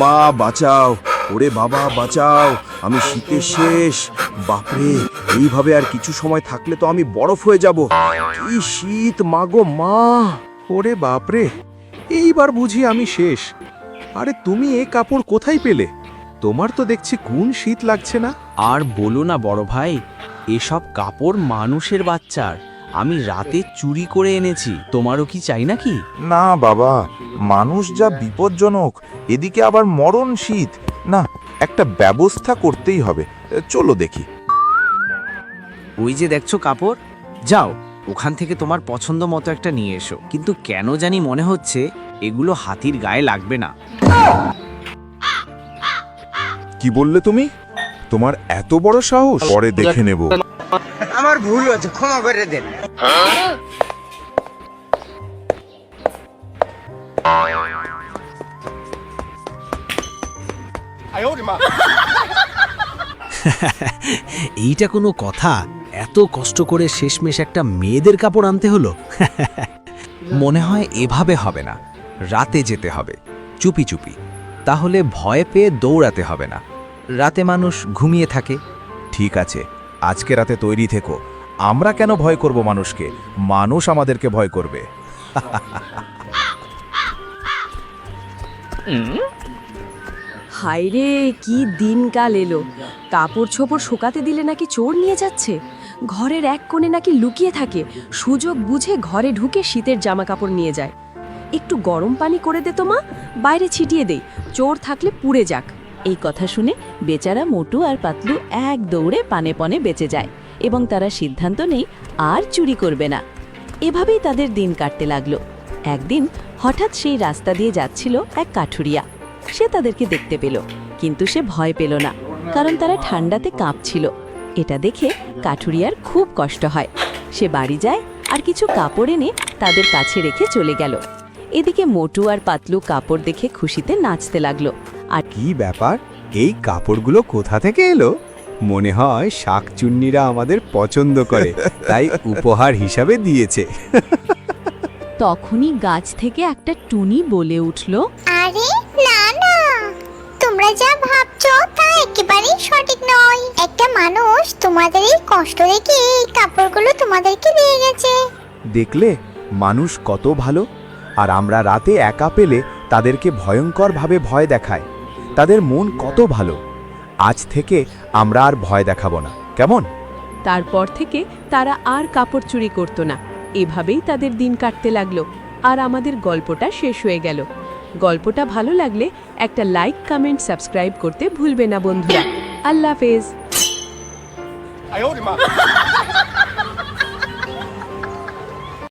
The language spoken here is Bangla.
মা বাঁচাও, ওরে বাবা বাঁচাও, আমি শীতে শেষ। বাপরে, এইভাবে আর কিছু সময় থাকলে তো আমি বরফ হয়ে যাব। কি শীত মাগো মা! ওরে বাপরে, এইবার বুঝি আমি শেষ। আরে তুমি এ কাপড় কোথায় পেলে? তোমার তো দেখছি কোন শীত লাগছে না। আর বলো না বড় ভাই, এসব কাপড় মানুষের বাচ্চার আমি রাতে চুরি করে এনেছি। তোমারও কি চাই নাকি? না বাবা, মানুষ যা বিপজ্জনক, এদিকে আবার মরণ শীত। না, একটা ব্যবস্থা করতেই হবে। চলো দেখি। ওই যে দেখছো কাপড়, যাও ওখান থেকে তোমার পছন্দ মতো একটা নিয়ে এসো। কিন্তু কেন জানি মনে হচ্ছে এগুলো হাতির গায়ে লাগবে না। কি বললে তুমি? তোমার এত বড় সাহস? পরে দেখে নেব। আমার ভুল হয়েছে, ক্ষমা করে দেন। এইটা কোনো কথা? এত কষ্ট করে শেষমেশ একটা মেয়েদের কাপড় আনতে হলো। মনে হয় এভাবে হবে না, রাতে যেতে হবে চুপি চুপি। তাহলে ভয় পেয়ে দৌড়াতে হবে না। রাতে মানুষ ঘুমিয়ে থাকে। ঠিক আছে, আজকে রাতে তৈরি থেকো। আমরা কেন ভয় করব মানুষকে? মানুষ আমাদেরকে ভয় করবে। হায়রে, কি দিনকাল এলো! কাপড় ছোপড় শুকাতে দিলে নাকি চোর নিয়ে যাচ্ছে। ঘরের এক কোণে নাকি লুকিয়ে থাকে, সুযোগ বুঝে ঘরে ঢুকে শীতের জামা কাপড় নিয়ে যায়। একটু গরম পানি করে দে তো মা, বাইরে ছিটিয়ে দেই, চোর থাকলে পুড়ে যাক। এই কথা শুনে বেচারা মোটু আর পাতলু এক দৌড়ে পানে পনে বেঁচে যায় এবং তারা সিদ্ধান্ত নেই আর চুরি করবে না। এভাবেই তাদের দিন কাটতে লাগলো। একদিন হঠাৎ সেই রাস্তা দিয়ে যাচ্ছিল এক কাঠুরিয়া। সে তাদেরকে দেখতে পেল, কিন্তু সে ভয় পেল না, কারণ তারা ঠান্ডাতে কাঁপছিল। এটা দেখে কাঠুরিয়ার খুব কষ্ট হয়। সে বাড়ি যায় আর কিছু কাপড় এনে তাদের কাছে রেখে চলে গেল। এদিকে মোটু আর পাতলু কাপড় দেখে খুশিতে নাচতে লাগলো। আর কি ব্যাপার, এই কাপড়গুলো কোথা থেকে এলো? মনে হয় শাকচুন্নিরা আমাদের পছন্দ করে, তাই উপহার হিসাবে দিয়েছে। তখনই গাছ থেকে একটা টুনি বলে উঠল, আরে না না, তোমরা যা ভাবছো তা একেবারেই সঠিক নয়। একটা মানুষ তোমাদের এই কষ্ট দেখে এই কাপড়গুলো তোমাদেরকে দিয়ে গেছে। দেখলে মানুষ কত ভালো। আর আমরা রাতে একা পেলে তাদেরকে ভয়ঙ্করভাবে ভয় দেখায়। তাদের মন কত ভালো। আজ থেকে আমরা আর ভয় দেখাবো না, কেমন? তারপর থেকে তারা আর কাপড় চুরি করতো না। এভাবেই তাদের দিন কাটতে লাগলো। আর আমাদের গল্পটা শেষ হয়ে গেল। গল্পটা ভালো লাগলে একটা লাইক, কমেন্ট, সাবস্ক্রাইব করতে ভুলবে না বন্ধুরা। আল্লাহ হাফেজ।